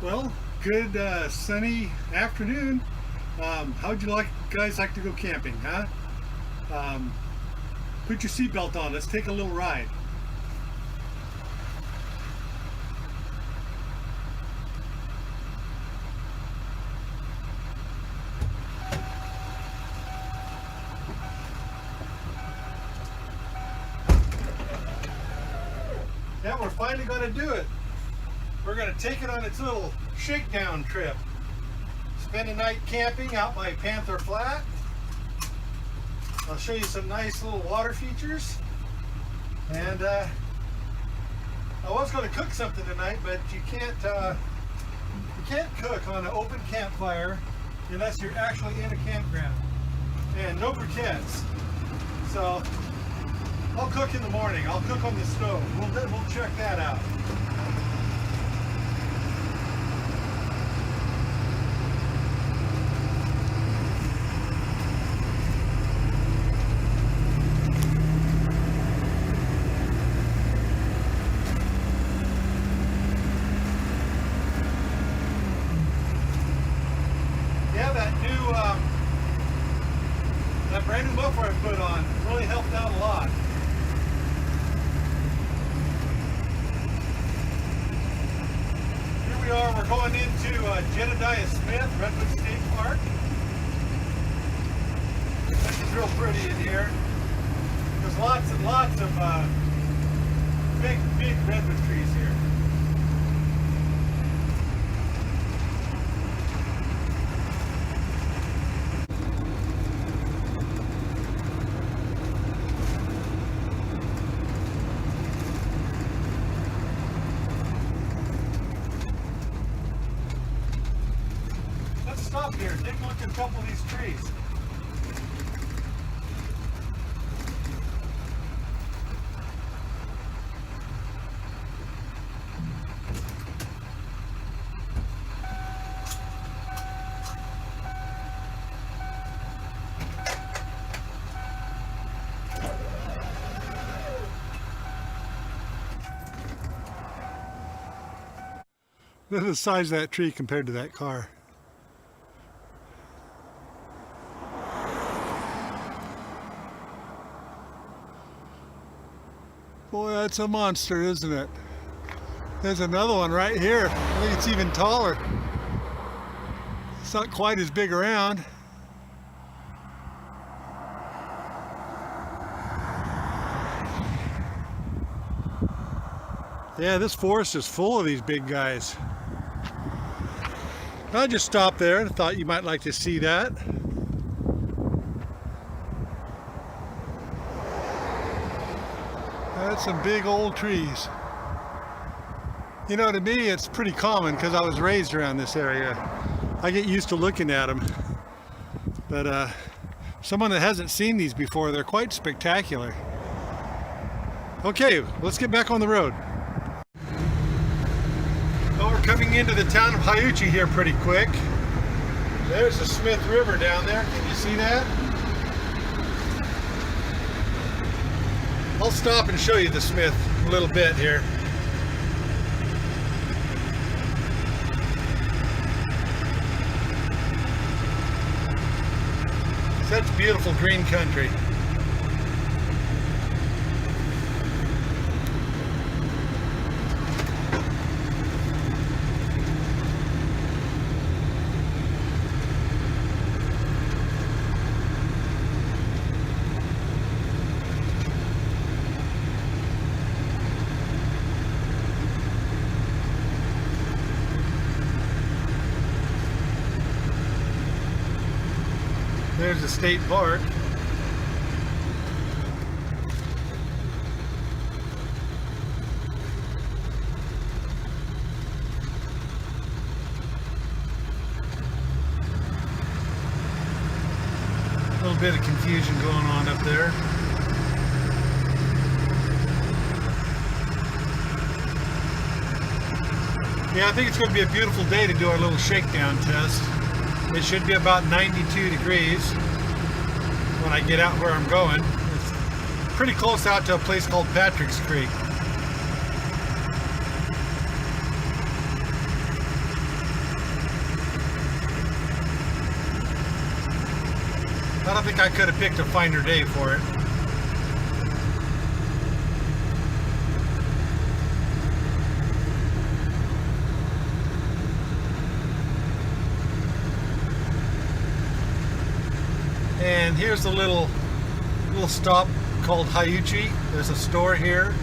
Well, good sunny afternoon. How'd you guys like to go camping, huh? Um, Put your seatbelt on. Let's take a little ride. Yeah, we're finally going to do it. We're going to take it on its little shakedown trip. Spend a night camping out by Panther Flat. I'll show you some nice little water features. And I was going to cook something tonight, but you can't cook on an open campfire unless you're actually in a campground. And no briquettes. So I'll cook in the morning. I'll cook on the stove. We'll check that out. Yeah, that brand new muffler I put on really helped out a lot. Here we are, we're going into Jedediah Smith, Redwood State Park. This is real pretty in here. There's lots and lots of big redwood trees here. Stop here, take a look at a couple of these trees. Look at the size of that tree compared to that car. Boy, that's a monster, isn't it? There's another one right here. I think it's even taller. It's not quite as big around. Yeah, this forest is full of these big guys. I just stopped there and thought you might like to see that. That's some big old trees. You know, to me it's pretty common because I was raised around this area. I get used to looking at them. But someone that hasn't seen these before, they're quite spectacular. Okay, let's get back on the road. Well, we're coming into the town of Hyuchi here pretty quick. There's the Smith River down there. Can you see that? I'll stop and show you the Smith a little bit here. Such beautiful green country. There's the state park. A little bit of confusion going on up there. Yeah, I think it's going to be a beautiful day to do our little shakedown test. It should be about 92 degrees when I get out where I'm going. It's pretty close out to a place called Patrick's Creek. I don't think I could have picked a finer day for it. And here's a little stop called Hayuchi. There's a store here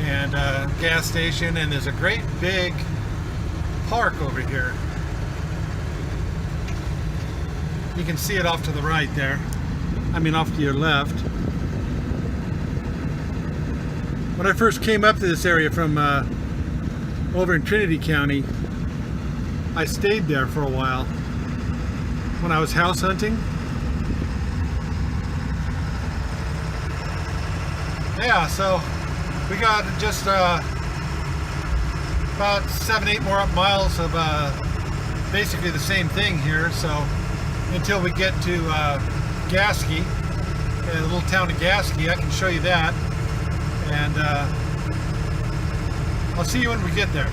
and a gas station, and there's a great big park over here. You can see it off to the right there. I mean, off to your left. When I first came up to this area from over in Trinity County, I stayed there for a while when I was house hunting. Yeah, so we got just about 7-8 more miles of basically the same thing here. So until we get to Gasky, the little town of Gasky, I can show you that, and I'll see you when we get there.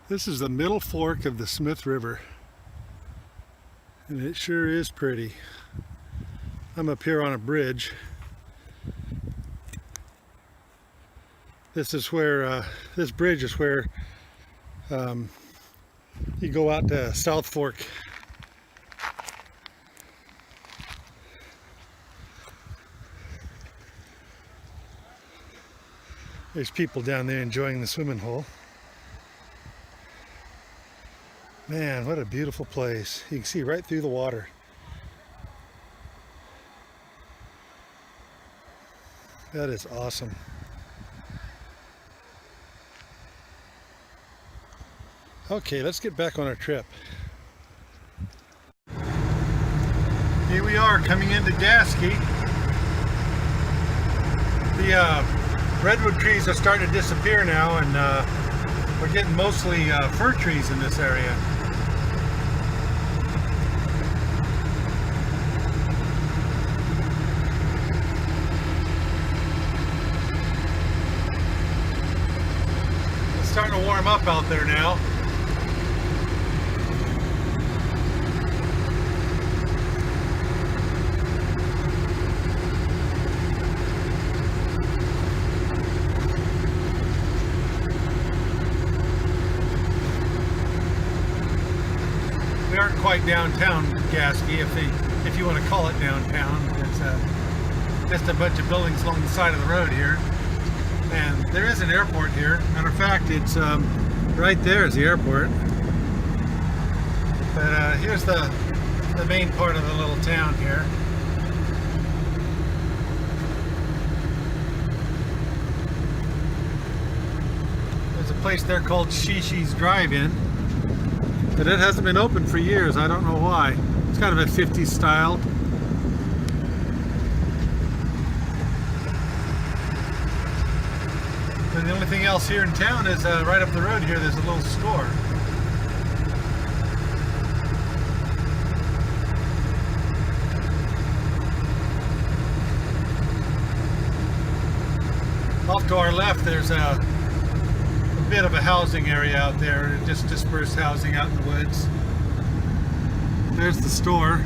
This is the middle fork of the Smith River, and it sure is pretty. I'm up here on a bridge. This is where this bridge is where you go out to South Fork. There's people down there enjoying the swimming hole. Man, what a beautiful place. You can see right through the water. That is awesome. Okay, let's get back on our trip. Here we are coming into Gasky. The redwood trees are starting to disappear now, and we're getting mostly fir trees in this area. It's starting to warm up out there now. We aren't quite downtown Gasky, if you want to call it downtown. It's just a bunch of buildings along the side of the road here, and there is an airport here. Matter of fact, it's right there is the airport. But here's the main part of the little town here. There's a place there called Shishi's Drive-In. But it hasn't been open for years. I don't know why. It's kind of a 50s style. And the only thing else here in town is right up the road here, there's a little store. Off to our left, there's a bit of a housing area out there, just dispersed housing out in the woods. There's the store.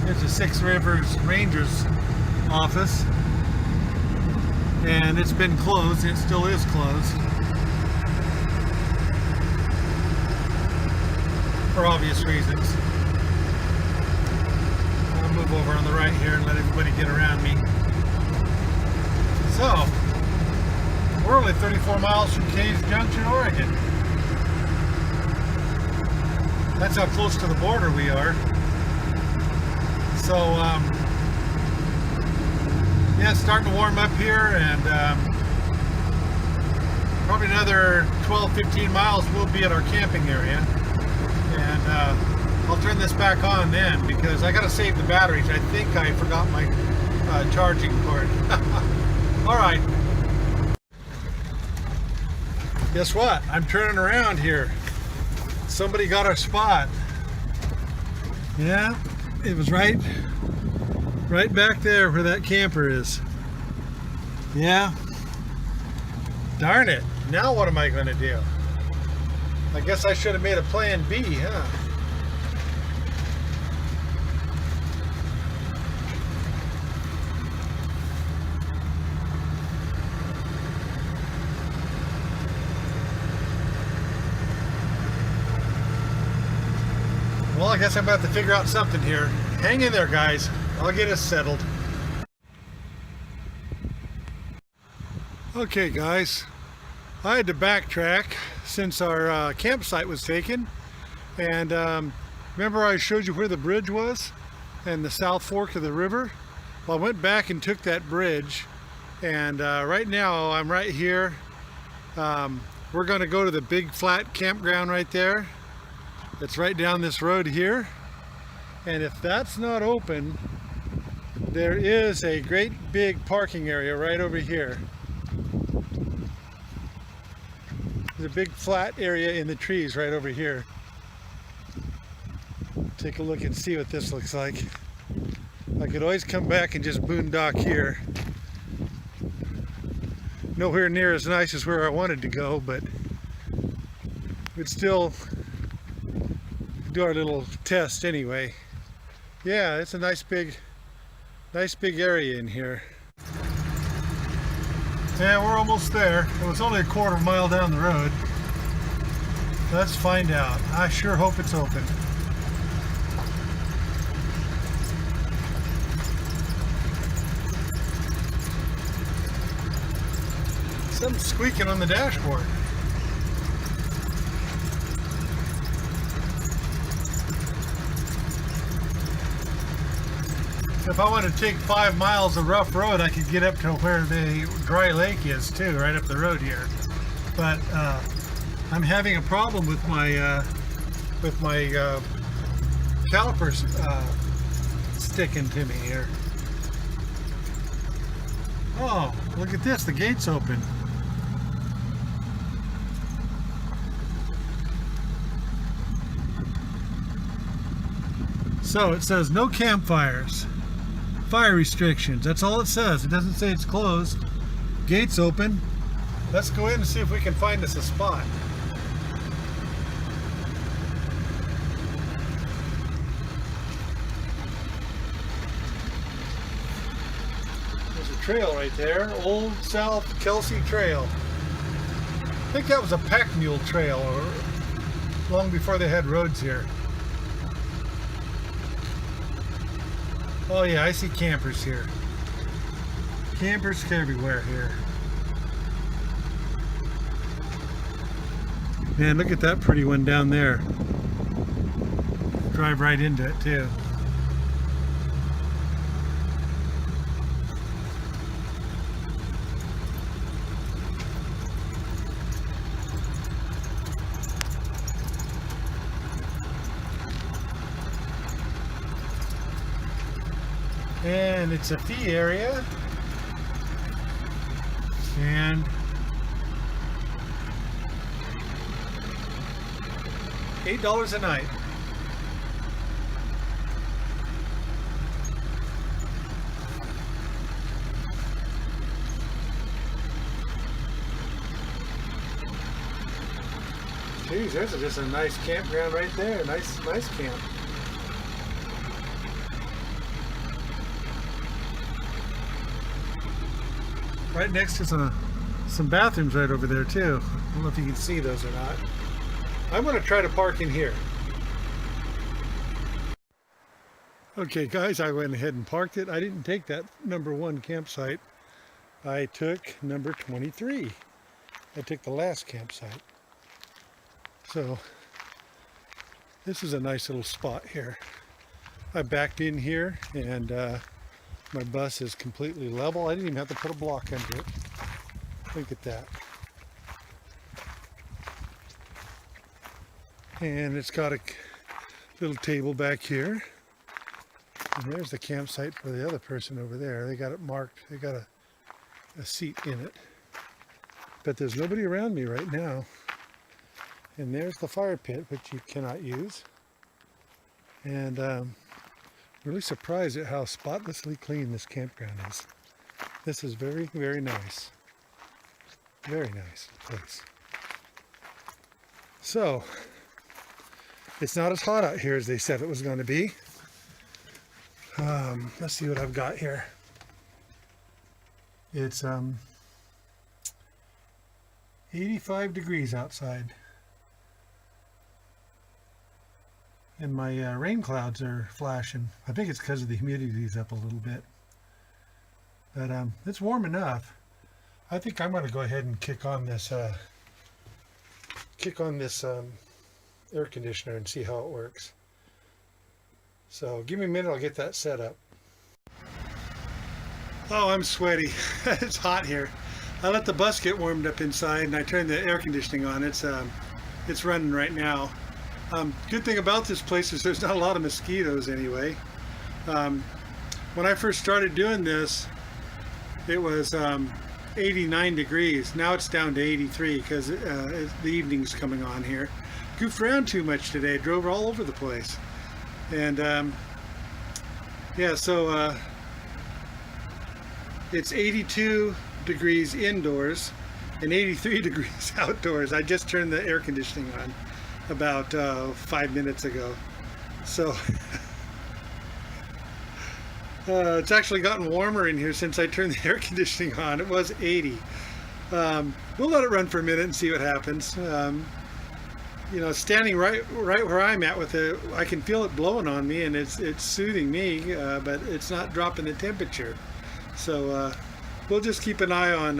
There's the Six Rivers Rangers office, and it's been closed. It still is closed for obvious reasons. I'll move over on the right here and let everybody get around me. So, we're only 34 miles from Caves Junction, Oregon. That's how close to the border we are. So, yeah, it's starting to warm up here, and probably another 12-15 miles we'll be at our camping area. And I'll turn this back on then, because I gotta save the batteries. I think I forgot my charging cord. All right. Guess what? I'm turning around here. Somebody got our spot. Yeah, it was right Right back there where that camper is. Yeah. Darn it. Now what am I going to do? I guess I should have made a plan B, huh? Well, I guess I'm about to figure out something here. Hang in there, guys. I'll get us settled. Okay, guys. I had to backtrack since our campsite was taken. And remember I showed you where the bridge was? And the South Fork of the river? Well, I went back and took that bridge. And right now I'm right here. We're going to go to the big flat campground right there. It's right down this road here. And if that's not open, there is a great big parking area right over here. There's a big flat area in the trees right over here. Take a look and see what this looks like. I could always come back and just boondock here. Nowhere near as nice as where I wanted to go, but we'd still do our little test anyway. Yeah, it's a nice big area in here. Yeah, we're almost there. It was only a quarter mile down the road. Let's find out. I sure hope it's open. Something's squeaking on the dashboard. If I want to take 5 miles of rough road, I could get up to where the dry lake is too, right up the road here. But I'm having a problem with my calipers sticking to me here. Oh, look at this! The gate's open. So it says no campfires. Fire restrictions. That's all it says. It doesn't say it's closed. Gates open. Let's go in and see if we can find us a spot. There's a trail right there. Old South Kelsey Trail. I think that was a pack mule trail or long before they had roads here. Oh yeah, I see campers here. Campers everywhere here. Man, look at that pretty one down there. Drive right into it too. And it's a fee area, and $8 a night. Geez, there's just a nice campground right there. Nice camp. Right next to some bathrooms right over there too. I don't know if you can see those or not. I'm going to try to park in here. Okay guys, I went ahead and parked it. I didn't take that number 1 campsite. I took number 23. I took the last campsite. So this is a nice little spot here. I backed in here and my bus is completely level. I didn't even have to put a block under it. Look at that. And it's got a little table back here. And there's the campsite for the other person over there. They got it marked. They got a seat in it. But there's nobody around me right now. And there's the fire pit, which you cannot use. And really surprised at how spotlessly clean this campground is. This is very, very nice. Very nice place. So, it's not as hot out here as they said it was going to be. Let's see what I've got here. It's 85 degrees outside. And my rain clouds are flashing. I think it's because of the humidity's up a little bit. But it's warm enough. I think I'm going to go ahead and kick on this air conditioner and see how it works. So give me a minute, I'll get that set up. Oh, I'm sweaty. It's hot here. I let the bus get warmed up inside and I turned the air conditioning on. It's running right now. Good thing about this place is there's not a lot of mosquitoes anyway. When I first started doing this, it was 89 degrees. Now it's down to 83 because the evening's coming on here. Goofed around too much today, drove all over the place. And yeah, so it's 82 degrees indoors and 83 degrees outdoors. I just turned the air conditioning on about 5 minutes ago. So it's actually gotten warmer in here since I turned the air conditioning on. It was 80. We'll let it run for a minute and see what happens. You know, standing right where I'm at with it, I can feel it blowing on me, and it's soothing me, but it's not dropping the temperature. So we'll just keep an eye on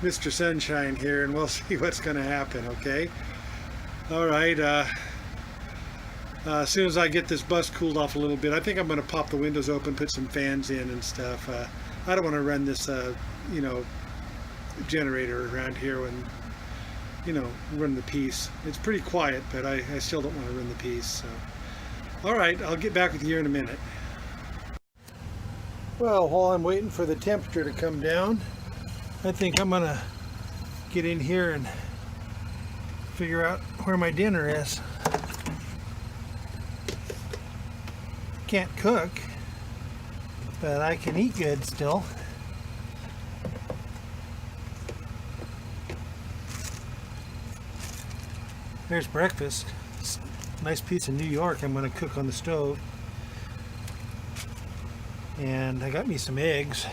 Mr. Sunshine here, and we'll see what's going to happen. Okay. All right. As soon as I get this bus cooled off a little bit, I think I'm going to pop the windows open, put some fans in and stuff. I don't want to run this, you know, generator around here when, you know, run the piece. It's pretty quiet, but I still don't want to run the piece. So, all right, I'll get back with you here in a minute. Well, while I'm waiting for the temperature to come down, I think I'm going to get in here and figure out where my dinner is. Can't cook, but I can eat good still. There's breakfast. It's a nice piece of New York I'm going to cook on the stove. And I got me some eggs.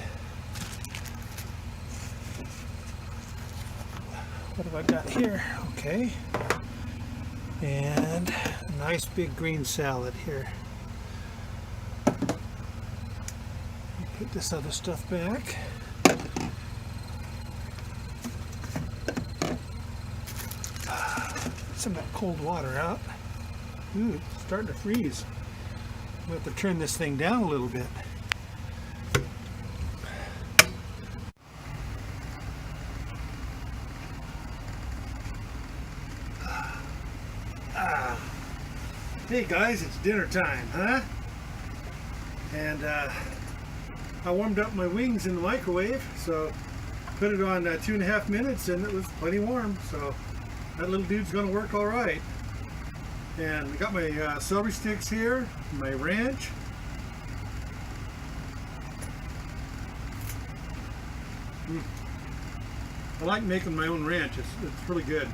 What have I got here? Okay. And a nice big green salad here. Put this other stuff back. Some of that cold water out. Ooh, it's starting to freeze. I'm going to have to turn this thing down a little bit. Hey guys, it's dinner time, huh? And I warmed up my wings in the microwave, so put it on 2.5 minutes and it was plenty warm, so that little dude's gonna work all right. And I got my celery sticks here, my ranch. I like making my own ranch, it's really good.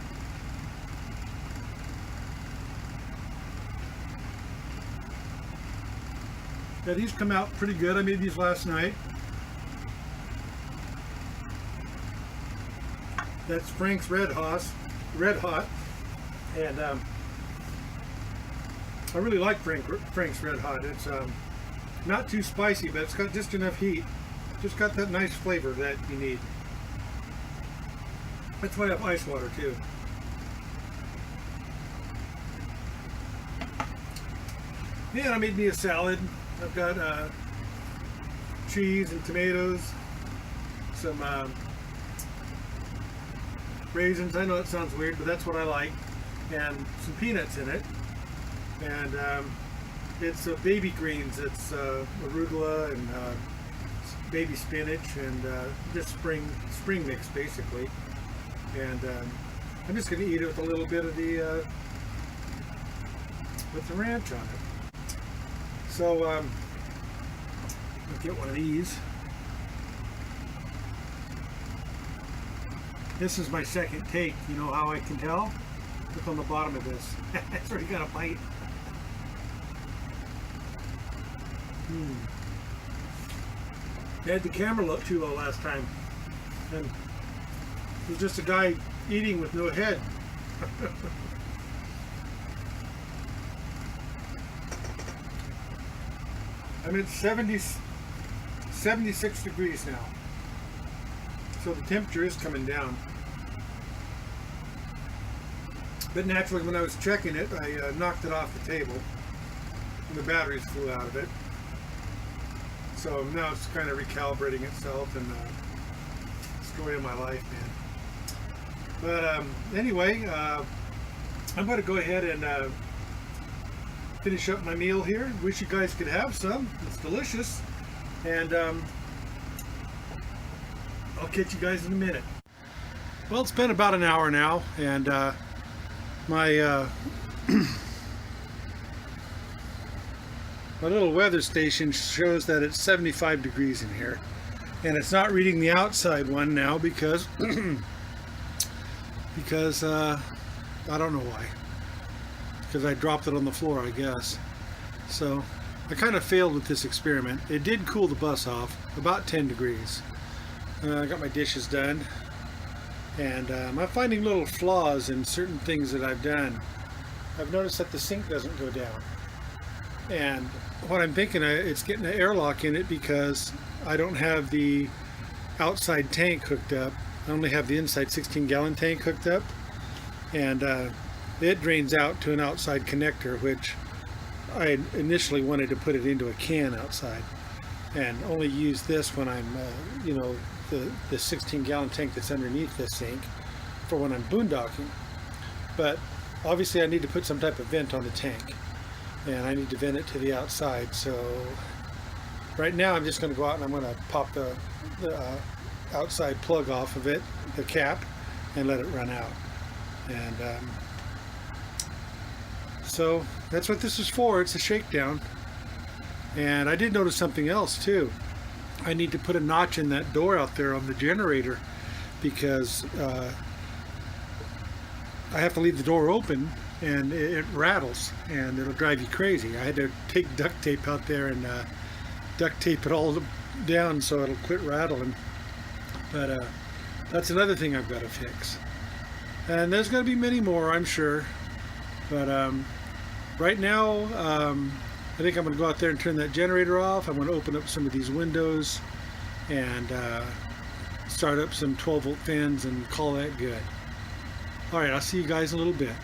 Yeah, these come out pretty good. I made these last night. That's Frank's Red Hot. And I really like Frank's Red Hot. It's not too spicy, but it's got just enough heat. Just got that nice flavor that you need. That's why I have ice water too. Yeah, I made me a salad. I've got cheese and tomatoes, some raisins. I know it sounds weird, but that's what I like, and some peanuts in it. And it's baby greens. It's arugula and baby spinach and just spring mix basically. And I'm just going to eat it with a little bit of the with the ranch on it. So I'll get one of these. This is my second take. You know how I can tell? Look on the bottom of this. It's already got a bite. They had the camera look too low last time. And it was just a guy eating with no head. I'm at 76 degrees now. So the temperature is coming down. But naturally, when I was checking it, I knocked it off the table and the batteries flew out of it. So now it's kind of recalibrating itself, and story of my life, man. But anyway, I'm going to go ahead and finish up my meal here. Wish you guys could have some. It's delicious. And I'll catch you guys in a minute. Well, it's been about an hour now, and my my little weather station shows that it's 75 degrees in here, and it's not reading the outside one now because I don't know why, because I dropped it on the floor, I guess. So I kind of failed with this experiment. It did cool the bus off about 10 degrees. I got my dishes done, and I'm finding little flaws in certain things that I've done. I've noticed that the sink doesn't go down, and what I'm thinking, it's getting an airlock in it because I don't have the outside tank hooked up. I only have the inside 16-gallon tank hooked up, and it drains out to an outside connector, which I initially wanted to put it into a can outside and only use this when I'm you know, the 16-gallon tank that's underneath this sink for when I'm boondocking. But obviously I need to put some type of vent on the tank, and I need to vent it to the outside. So right now I'm just going to go out and I'm going to pop the outside plug off of it, the cap, and let it run out. And so that's what this is for. It's a shakedown. And I did notice something else too. I need to put a notch in that door out there on the generator, because I have to leave the door open and it rattles and it'll drive you crazy. I had to take duct tape out there and duct tape it all down so it'll quit rattling. But that's another thing I've got to fix. And there's going to be many more, I'm sure. But right now, I think I'm going to go out there and turn that generator off. I'm going to open up some of these windows and start up some 12-volt fans and call that good. All right, I'll see you guys in a little bit.